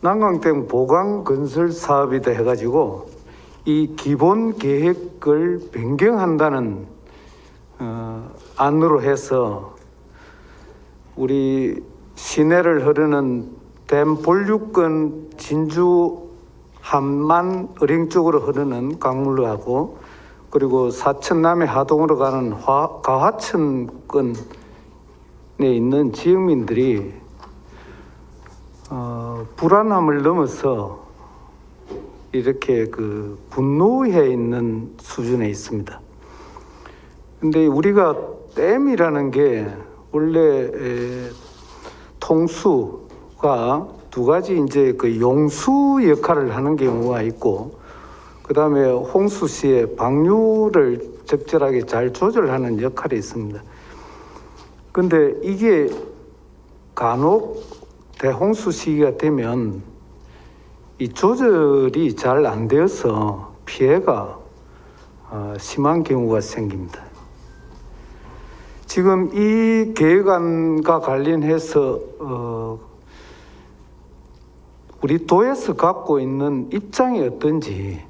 난강댐 보강 건설 사업이다 해가지고 이 기본 계획을 변경한다는 안으로 해서 우리 시내를 흐르는 댐 본류권 진주 함만 의령 쪽으로 흐르는 강물하고 그리고 사천 남해 하동으로 가는 가화천권에 있는 지역민들이 불안함을 넘어서 이렇게 분노해 있는 수준에 있습니다. 근데 우리가 댐이라는 게 원래 통수가 두 가지 이제 용수 역할을 하는 경우가 있고, 그 다음에 홍수 시에 방류를 적절하게 잘 조절하는 역할이 있습니다. 근데 이게 간혹 대홍수 시기가 되면 이 조절이 잘 안 되어서 피해가 심한 경우가 생깁니다. 지금 이 계획안과 관련해서 우리 도에서 갖고 있는 입장이 어떤지.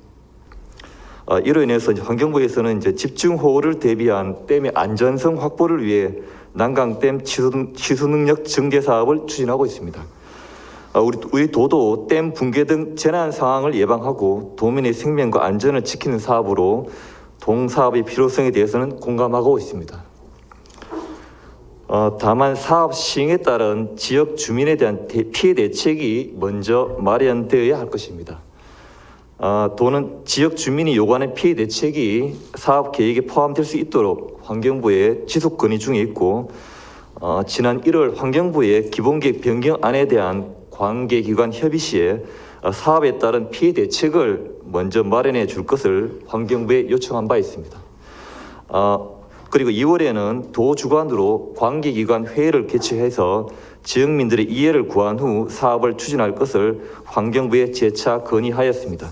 이로 인해서 환경부에서는 이제 집중호우를 대비한 댐의 안전성 확보를 위해 난강댐 취수 능력 증대 사업을 추진하고 있습니다. 우리 도도 댐 붕괴 등 재난 상황을 예방하고 도민의 생명과 안전을 지키는 사업으로 동사업의 필요성에 대해서는 공감하고 있습니다. 다만 사업 시행에 따른 지역 주민에 대한 피해 대책이 먼저 마련되어야 할 것입니다. 도는 지역 주민이 요구하는 피해 대책이 사업 계획에 포함될 수 있도록 환경부에 지속 건의 중에 있고, 지난 1월 환경부의 기본계획 변경안에 대한 관계기관 협의 시에 사업에 따른 피해 대책을 먼저 마련해 줄 것을 환경부에 요청한 바 있습니다. 그리고 2월에는 도 주관으로 관계기관 회의를 개최해서 지역민들의 이해를 구한 후 사업을 추진할 것을 환경부에 재차 건의하였습니다.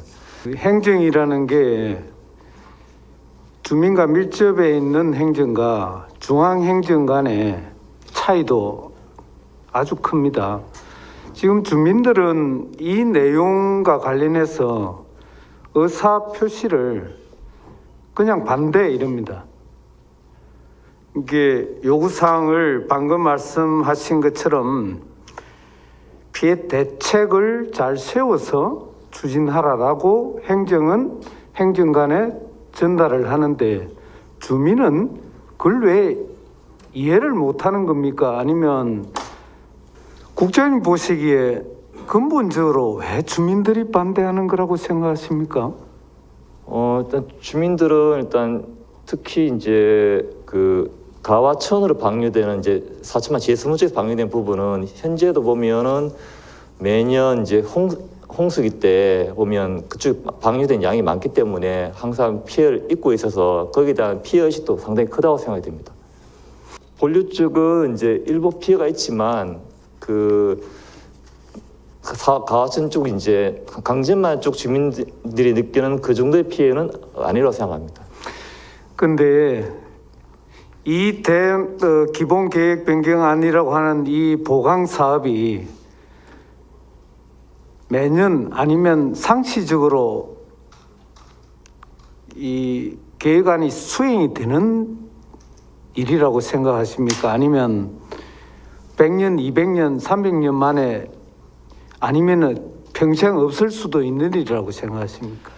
행정이라는 게 주민과 밀접해 있는 행정과 중앙행정 간의 차이도 아주 큽니다. 지금 주민들은 이 내용과 관련해서 의사 표시를 그냥 반대 이럽니다. 이게 요구사항을 방금 말씀하신 것처럼 피해 대책을 잘 세워서 추진하라라고 행정은 행정관에 전달을 하는데, 주민은 그걸 왜 이해를 못하는 겁니까? 아니면 국장님 보시기에 근본적으로 왜 주민들이 반대하는 거라고 생각하십니까? 일단 주민들은 특히 이제 가화천으로 방류되는 이제 사천만 제3호지에서 방류된 부분은 현재도 보면은 매년 이제 홍수기 때 보면 그쪽 방류된 양이 많기 때문에 항상 피해를 입고 있어서 거기에 대한 피해 의식도 상당히 크다고 생각이 됩니다. 본류 쪽은 이제 일부 피해가 있지만 가화천 쪽 이제 강진만 쪽 주민들이 느끼는 그 정도의 피해는 아니라고 생각합니다. 근데 이 기본 계획 변경안이라고 하는 이 보강 사업이 매년 아니면 상시적으로 이 계획안이 수행이 되는 일이라고 생각하십니까? 아니면 100년, 200년, 300년 만에 아니면은 평생 없을 수도 있는 일이라고 생각하십니까?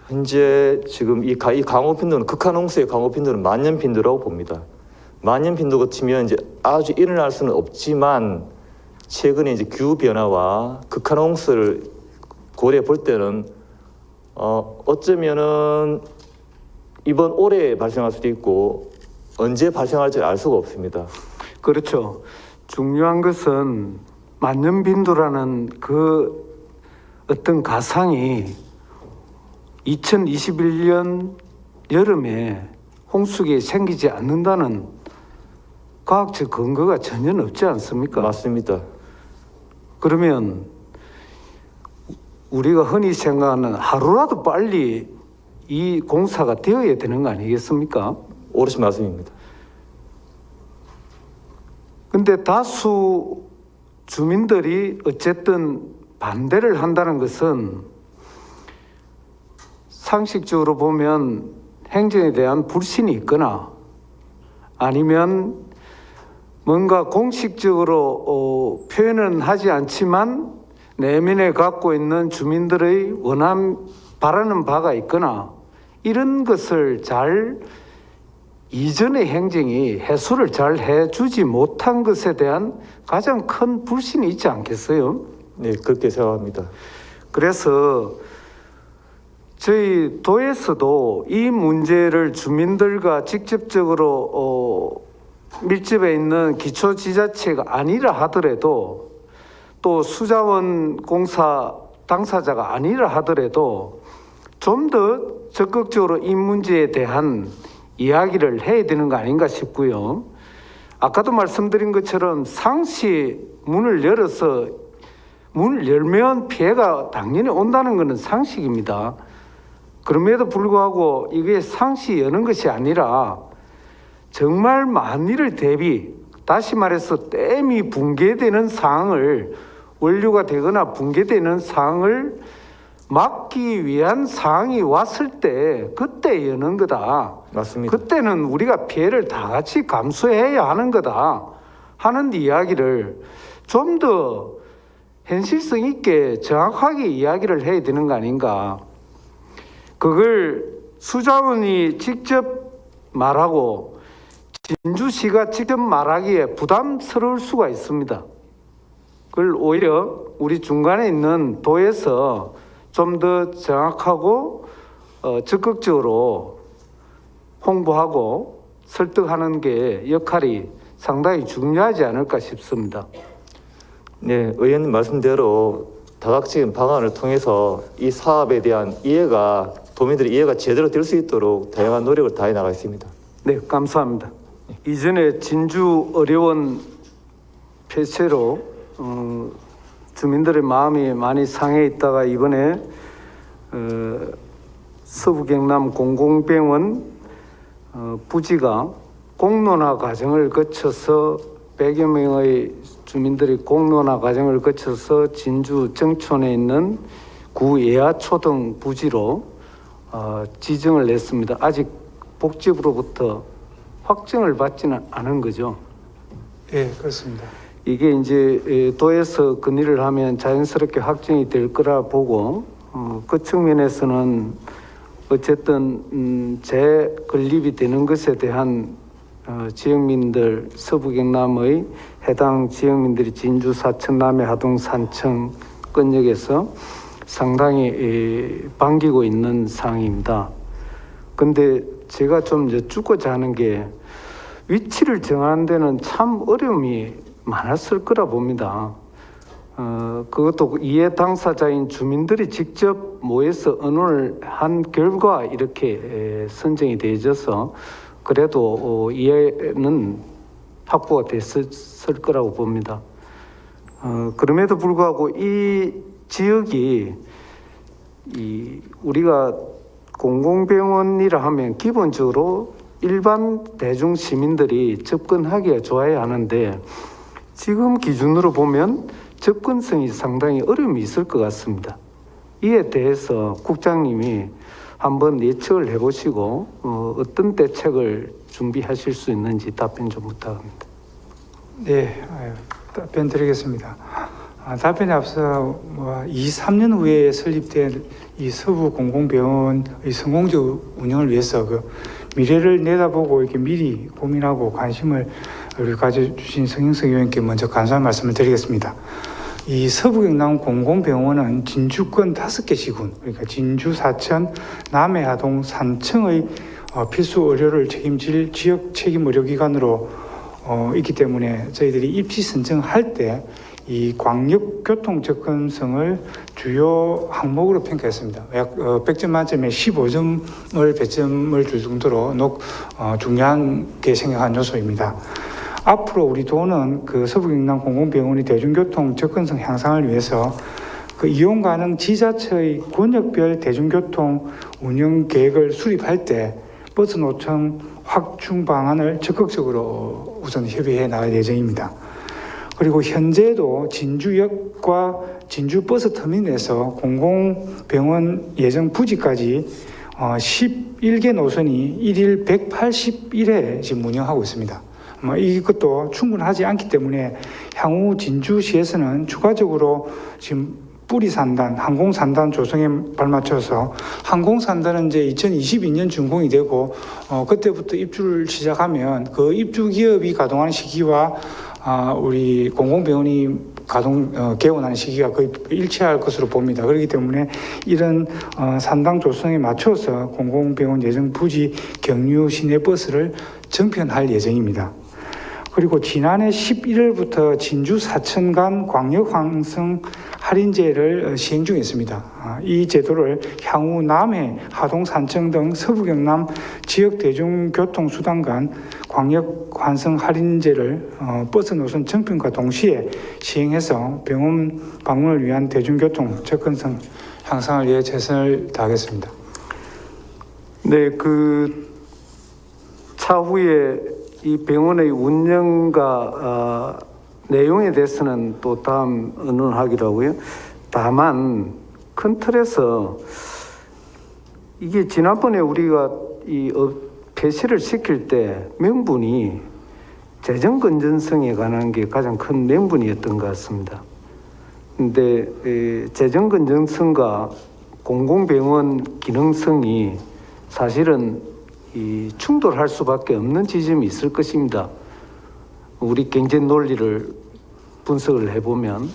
현재 지금 이 강우 빈도는 극한 홍수의 강우 빈도는 만년 빈도라고 봅니다. 만년 빈도 같으면 이제 아주 일어날 수는 없지만 최근에 이제 기후 변화와 극한 홍수를 고려해 볼 때는 어쩌면은 이번 올해 발생할 수도 있고 언제 발생할지 알 수가 없습니다. 그렇죠. 중요한 것은 만년 빈도라는 그 어떤 가상이 2021년 여름에 홍수가 생기지 않는다는 과학적 근거가 전혀 없지 않습니까? 맞습니다. 그러면 우리가 흔히 생각하는 하루라도 빨리 이 공사가 되어야 되는 거 아니겠습니까? 옳으신 말씀입니다. 근데 다수 주민들이 어쨌든 반대를 한다는 것은 상식적으로 보면 행정에 대한 불신이 있거나 아니면 뭔가 공식적으로 표현은 하지 않지만 내면에 갖고 있는 주민들의 바라는 바가 있거나 이런 것을 잘 이전의 행정이 해소를 잘 해주지 못한 것에 대한 가장 큰 불신이 있지 않겠어요? 네, 그렇게 생각합니다. 그래서 저희 도에서도 이 문제를 주민들과 직접적으로 밀집해 있는 기초지자체가 아니라 하더라도 또 수자원 공사 당사자가 아니라 하더라도 좀 더 적극적으로 이 문제에 대한 이야기를 해야 되는 거 아닌가 싶고요. 아까도 말씀드린 것처럼 상시 문을 열면 피해가 당연히 온다는 것은 상식입니다. 그럼에도 불구하고 이게 상시 여는 것이 아니라 정말 만일을 다시 말해서 댐이 붕괴되는 상황을 원료가 되거나 붕괴되는 상황을 막기 위한 상황이 왔을 때 그때 여는 거다. 맞습니다. 그때는 우리가 피해를 다 같이 감수해야 하는 거다 하는 이야기를 좀 더 현실성 있게 정확하게 이야기를 해야 되는 거 아닌가. 그걸 수자원이 직접 말하고 진주시가 직접 말하기에 부담스러울 수가 있습니다. 그걸 오히려 우리 중간에 있는 도에서 좀 더 정확하고 적극적으로 홍보하고 설득하는 게 역할이 상당히 중요하지 않을까 싶습니다. 네, 의원님 말씀대로 다각적인 방안을 통해서 이 사업에 대한 도민들의 이해가 제대로 될 수 있도록 다양한 노력을 다해 나가겠습니다. 네, 감사합니다. 이전에 진주 어려운 폐쇄로 주민들의 마음이 많이 상해 있다가 이번에 서부 경남 공공병원 부지가 공론화 과정을 거쳐서 100여 명의 주민들이 공론화 과정을 거쳐서 진주 정촌에 있는 구 예하초등 부지로 지정을 냈습니다. 아직 복지부로부터 확정을 받지는 않은 거죠. 예, 그렇습니다. 이게 이제 도에서 건의를 하면 자연스럽게 확정이 될 거라 보고 그 측면에서는 어쨌든 재건립이 되는 것에 대한 지역민들 서부 경남의 해당 지역민들이 진주 사천 남해 하동 산청 권역에서 상당히 반기고 있는 상황입니다. 근데 제가 좀 여쭙고자 하는 게 위치를 정하는 데는 참 어려움이 많았을 거라 봅니다. 그것도 이해 당사자인 주민들이 직접 모여서 의논을 한 결과 이렇게 선정이 되어져서 그래도 이해는 확보가 됐을 거라고 봅니다. 그럼에도 불구하고 이 지역이 우리가 공공병원이라 하면 기본적으로 일반 대중 시민들이 접근하기가 좋아야 하는데 지금 기준으로 보면 접근성이 상당히 어려움이 있을 것 같습니다. 이에 대해서 국장님이 한번 예측을 해보시고 어떤 대책을 준비하실 수 있는지 답변 좀 부탁합니다. 네, 답변 드리겠습니다. 답변에 앞서 2, 3년 후에 설립된 이 서부 공공병원의 성공적 운영을 위해서 미래를 내다보고 이렇게 미리 고민하고 관심을 우리 가져주신 성영석 의원님께 먼저 감사한 말씀을 드리겠습니다. 이 서부 경남 공공병원은 진주권 5개 시군, 그러니까 진주, 사천, 남해, 하동, 산청의 필수 의료를 책임질 지역 책임 의료기관으로 있기 때문에 저희들이 입시 선정할 때 이 광역 교통 접근성을 주요 항목으로 평가했습니다. 약 100점 만점에 15점을 배점을 줄 정도로 중요하게 생각한 요소입니다. 앞으로 우리 도는 서부 경남 공공병원의 대중교통 접근성 향상을 위해서 이용 가능 지자체의 권역별 대중교통 운영 계획을 수립할 때 버스 노청 확충 방안을 적극적으로 우선 협의해 나갈 예정입니다. 그리고 현재도 진주역과 진주버스 터미널에서 공공병원 예정 부지까지 11개 노선이 일일 181회 지금 운영하고 있습니다. 이것도 충분하지 않기 때문에 향후 진주시에서는 추가적으로 지금 뿌리 산단, 항공 산단 조성에 발맞춰서 항공 산단은 이제 2022년 준공이 되고 그때부터 입주를 시작하면 그 입주 기업이 가동하는 시기와 우리 공공병원이 개원하는 시기가 거의 일치할 것으로 봅니다. 그렇기 때문에 이런 산당 조성에 맞춰서 공공병원 예정 부지 경유 시내버스를 정편할 예정입니다. 그리고 지난해 11월부터 진주 사천 간 광역 환승 할인제를 시행 중에 있습니다. 이 제도를 향후 남해, 하동, 산청 등 서부 경남 지역 대중교통수단 간 광역 환승 할인제를 버스 노선 정편과 동시에 시행해서 병원 방문을 위한 대중교통 접근성 향상을 위해 최선을 다하겠습니다. 네, 그 차후에 이 병원의 운영과 내용에 대해서는 또 다음 의논하기로 하고요. 다만 큰 틀에서 이게 지난번에 우리가 폐쇄를 시킬 때 명분이 재정 건전성에 관한 게 가장 큰 명분이었던 것 같습니다. 근데 재정 건전성과 공공병원 기능성이 사실은 충돌할 수밖에 없는 지점이 있을 것입니다. 우리 경제 논리를 분석을 해보면.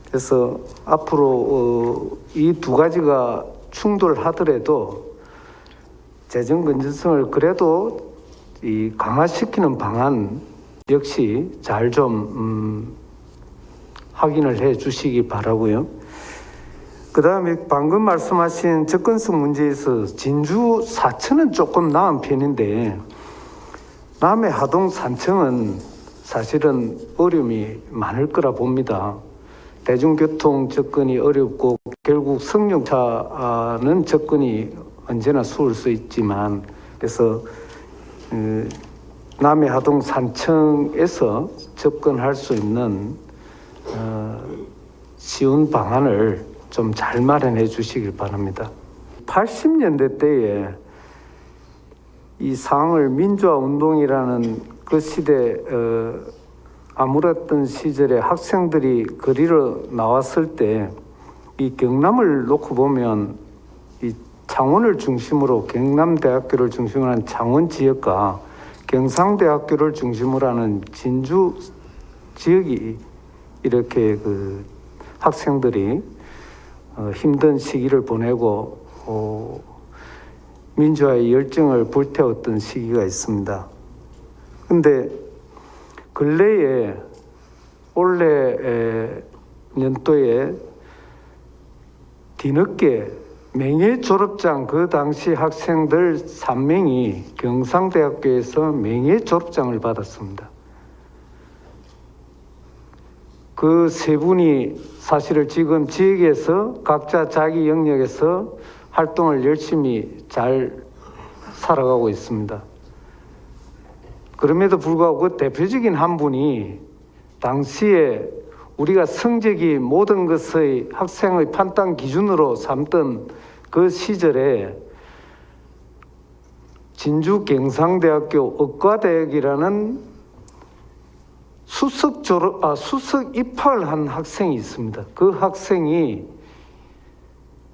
그래서 앞으로 이 두 가지가 충돌하더라도 재정 건전성을 그래도 강화시키는 방안 역시 잘 좀 확인을 해 주시기 바라고요. 그 다음에 방금 말씀하신 접근성 문제에서 진주 사천은 조금 나은 편인데 남해 하동 산청은 사실은 어려움이 많을 거라 봅니다. 대중교통 접근이 어렵고 결국 승용차는 접근이 언제나 수월 수 있지만 그래서 남해 하동 산청에서 접근할 수 있는 쉬운 방안을 좀 잘 마련해 주시길 바랍니다. 80년대 때에 이 상을 민주화 운동이라는 그 시대 아무랬던 시절에 학생들이 거리로 나왔을 때 이 경남을 놓고 보면 이 창원을 중심으로 경남대학교를 중심으로 한 창원 지역과 경상대학교를 중심으로 하는 진주 지역이 이렇게 그 학생들이 힘든 시기를 보내고 민주화의 열정을 불태웠던 시기가 있습니다. 근데 근래에 올해 년도에 뒤늦게 명예 졸업장 그 당시 학생들 3명이 경상대학교에서 명예 졸업장을 받았습니다. 그 세 분이 사실은 지금 지역에서 각자 자기 영역에서 활동을 열심히 잘 살아가고 있습니다. 그럼에도 불구하고 그 대표적인 한 분이 당시에 우리가 성적이 모든 것의 학생의 판단 기준으로 삼던 그 시절에 진주 경상대학교 의과대학이라는 수석 입학을 한 학생이 있습니다. 그 학생이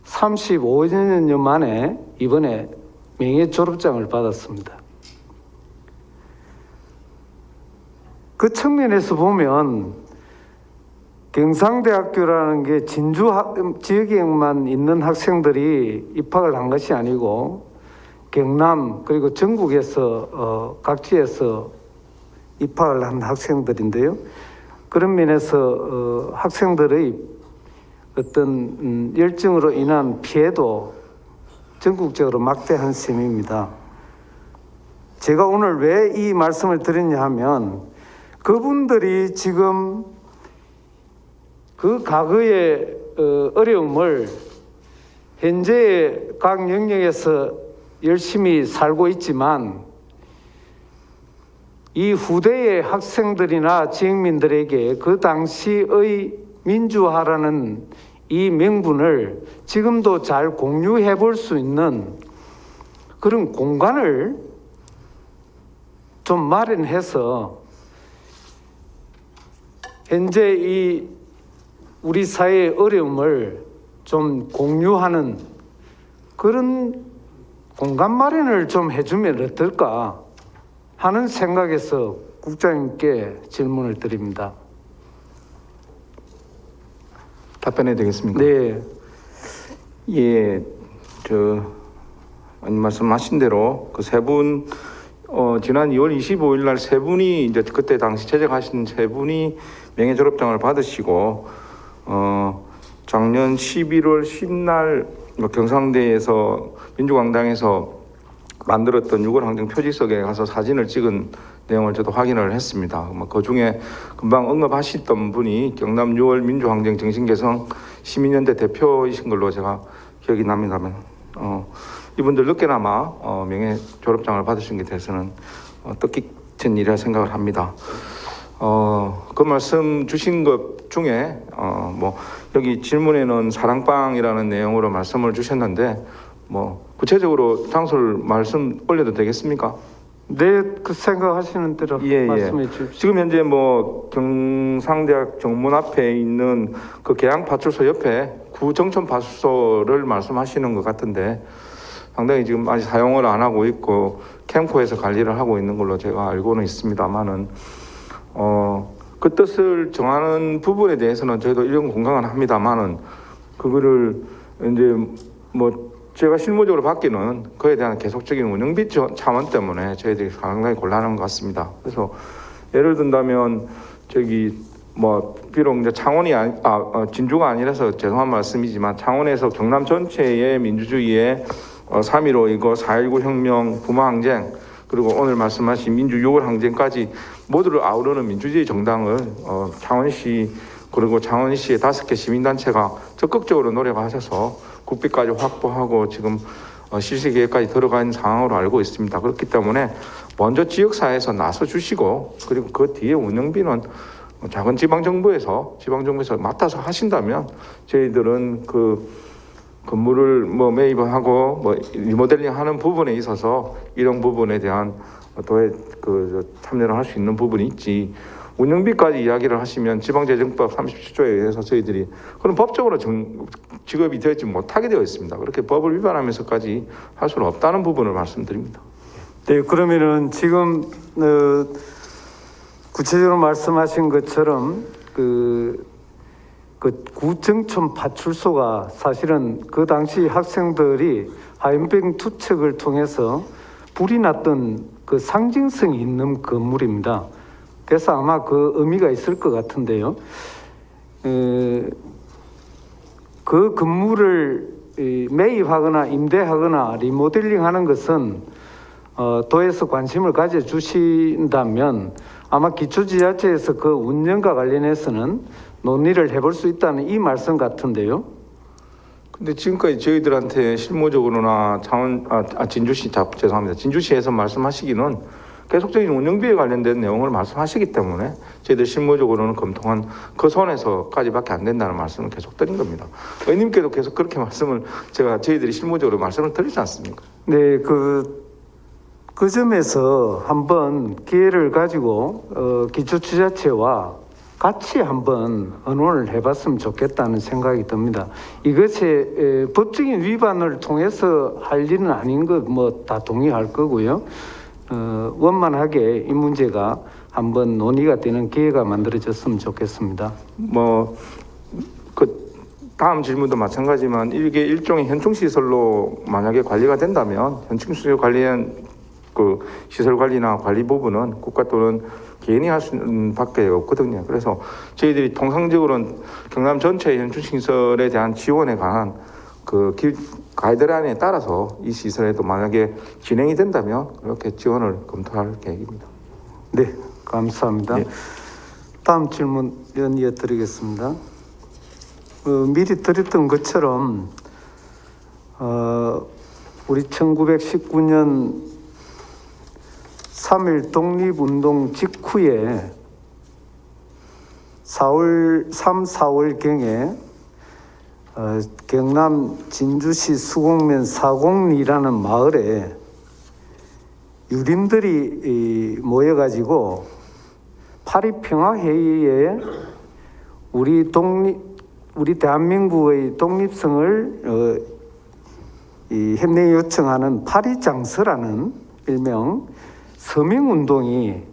35년 만에 이번에 명예 졸업장을 받았습니다. 그 측면에서 보면 경상대학교라는 게 진주 지역에만 있는 학생들이 입학을 한 것이 아니고 경남 그리고 전국에서 각지에서 입학을 한 학생들인데요. 그런 면에서 학생들의 어떤 열정으로 인한 피해도 전국적으로 막대한 셈입니다. 제가 오늘 왜 이 말씀을 드렸냐 하면 그분들이 지금 그 과거의 어려움을 현재의 각 영역에서 열심히 살고 있지만 이 후대의 학생들이나 지역민들에게 그 당시의 민주화라는 이 명분을 지금도 잘 공유해 볼 수 있는 그런 공간을 좀 마련해서 현재 이 우리 사회의 어려움을 좀 공유하는 그런 공간 마련을 좀 해주면 어떨까 하는 생각에서 국장님께 질문을 드립니다. 답변해 되겠습니까? 네, 예, 말씀하신 대로 그 세 분, 지난 2월 25일 날 세 분이 이제 그때 당시 채택하신 세 분이 명예 졸업장을 받으시고, 작년 11월 10날 경상대에서 민주광장에서 만들었던 6월 항쟁 표지석에 가서 사진을 찍은 내용을 저도 확인을 했습니다. 그 중에 금방 언급하셨던 분이 경남 6월 민주항쟁 정신개성 시민연대 대표이신 걸로 제가 기억이 납니다만, 이분들 늦게나마 명예 졸업장을 받으신 게 대해서는 뜻깊은 일이라 생각을 합니다. 그 말씀 주신 것 중에 여기 질문에는 사랑방이라는 내용으로 말씀을 주셨는데 구체적으로 장소를 말씀 올려도 되겠습니까? 네, 그 생각하시는 대로 예. 말씀해 주십시오. 지금 현재 경상대학 정문 앞에 있는 그 계양파출소 옆에 구정천파출소를 말씀하시는 것 같은데 상당히 지금 아직 사용을 안 하고 있고 캠코에서 관리를 하고 있는 걸로 제가 알고는 있습니다만은 그 뜻을 정하는 부분에 대해서는 저희도 일정 공감은 합니다만은 그거를 이제 제가 실무적으로 받기는 그에 대한 계속적인 운영비 차원 때문에 저희들이 상당히 곤란한 것 같습니다. 그래서 예를 든다면 비록 이제 창원이 진주가 아니라서 죄송한 말씀이지만 창원에서 경남 전체의 민주주의의 3.15 이거 4.19 혁명 부마항쟁 그리고 오늘 말씀하신 민주 6월 항쟁까지 모두를 아우르는 민주주의 정당을 창원시 그리고 창원시의 5개 시민단체가 적극적으로 노력하셔서 국비까지 확보하고 지금 실시 계획까지 들어가 있는 상황으로 알고 있습니다. 그렇기 때문에 먼저 지역사회에서 나서 주시고 그리고 그 뒤에 운영비는 작은 지방정부에서 맡아서 하신다면 저희들은 그 건물을 매입하고 리모델링하는 부분에 있어서 이런 부분에 대한 참여를 할 수 있는 부분이 있지. 운영비까지 이야기를 하시면 지방재정법 37조에 의해서 저희들이 그런 법적으로 지급이 되지 못하게 되어 있습니다. 그렇게 법을 위반하면서까지 할 수는 없다는 부분을 말씀드립니다. 네, 그러면은 지금 구체적으로 말씀하신 것처럼 그 구정천 파출소가 사실은 그 당시 학생들이 하얀병 투척을 통해서 불이 났던 그 상징성이 있는 건물입니다. 그래서 아마 그 의미가 있을 것 같은데요. 그 건물을 매입하거나 임대하거나 리모델링하는 것은 도에서 관심을 가져주신다면 아마 기초지자체에서 그 운영과 관련해서는 논의를 해볼 수 있다는 이 말씀 같은데요. 근데 지금까지 저희들한테 실무적으로나 진주시 죄송합니다. 진주시에서 말씀하시기는 계속적인 운영비에 관련된 내용을 말씀하시기 때문에 저희들 실무적으로는 검토한 그 선에서까지밖에 안 된다는 말씀을 계속 드린 겁니다. 의원님께도 계속 그렇게 말씀을 저희들이 실무적으로 말씀을 드리지 않습니까? 네, 그 점에서 한번 기회를 가지고 기초지자체와 같이 한번 의논을 해봤으면 좋겠다는 생각이 듭니다. 이것이 법적인 위반을 통해서 할 일은 아닌 것 다 동의할 거고요. 원만하게 이 문제가 한번 논의가 되는 기회가 만들어졌으면 좋겠습니다. 다음 질문도 마찬가지지만 이게 일종의 현충시설로 만약에 관리가 된다면 현충시설 관리한 그 시설 관리나 관리 부분은 국가 또는 개인이 할 수는 밖에 없거든요. 그래서 저희들이 통상적으로는 경남 전체의 현충시설에 대한 지원에 관한 그 가이드라인에 따라서 이 시설에도 만약에 진행이 된다면 이렇게 지원을 검토할 계획입니다. 네, 감사합니다. 네. 다음 질문 이어드리겠습니다. 미리 드렸던 것처럼 우리 1919년 3.1 독립운동 직후에 3, 4월경에 경남 진주시 수곡면 사곡리라는 마을에 유림들이 모여가지고 파리평화회의에 우리 대한민국의 독립성을 협력 요청하는 파리장서라는 일명 서명운동이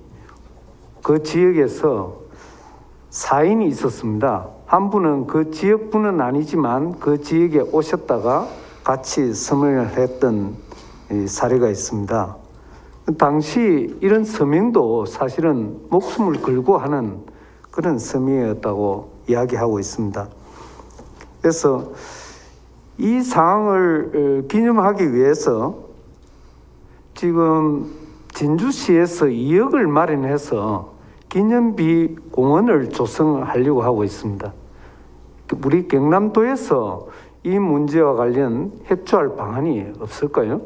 그 지역에서 4인이 있었습니다. 한 분은 그 지역분은 아니지만 그 지역에 오셨다가 같이 서명을 했던 사례가 있습니다. 당시 이런 서명도 사실은 목숨을 걸고 하는 그런 서명이었다고 이야기하고 있습니다. 그래서 이 상황을 기념하기 위해서 지금 진주시에서 2억을 마련해서 기념비 공원을 조성하려고 하고 있습니다. 우리 경남도에서 이 문제와 관련 협조할 방안이 없을까요?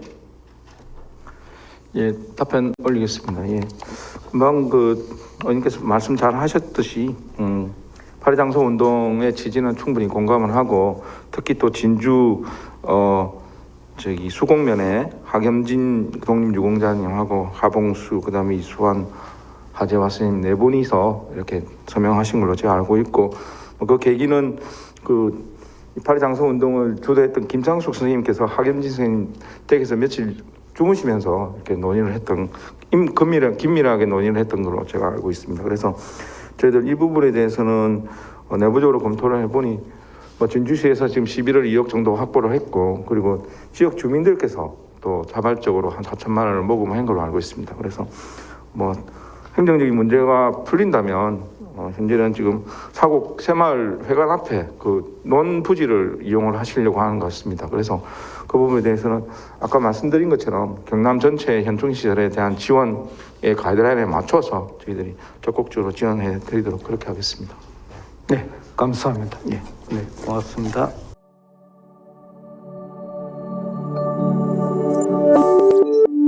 예, 답변 올리겠습니다. 예, 금방 그 의원님께서 말씀 잘 하셨듯이 파리장서 운동의 취지는 충분히 공감을 하고 특히 또 진주 수곡면에 하겸진 독립유공자님하고 하봉수 그다음에 이수환 하재화 선생님 네 분이서 이렇게 서명하신 걸로 제가 알고 있고 그 계기는 그 파리장서 운동을 주도했던 김상숙 선생님께서 하겸진 선생님 댁에서 며칠 주무시면서 이렇게 논의를 했던 긴밀하게 논의를 했던 걸로 제가 알고 있습니다. 그래서 저희들 이 부분에 대해서는 내부적으로 검토를 해보니 진주시에서 지금 11월 2억 정도 확보를 했고 그리고 지역 주민들께서 또 자발적으로 한 4천만 원을 모금한 걸로 알고 있습니다. 그래서 행정적인 문제가 풀린다면 현재는 지금 사곡 새마을 회관 앞에 그 논부지를 이용을 하시려고 하는 것 같습니다. 그래서 그 부분에 대해서는 아까 말씀드린 것처럼 경남 전체 현충시설에 대한 지원의 가이드라인에 맞춰서 저희들이 적극적으로 지원해 드리도록 그렇게 하겠습니다. 네, 감사합니다. 예. 네, 고맙습니다.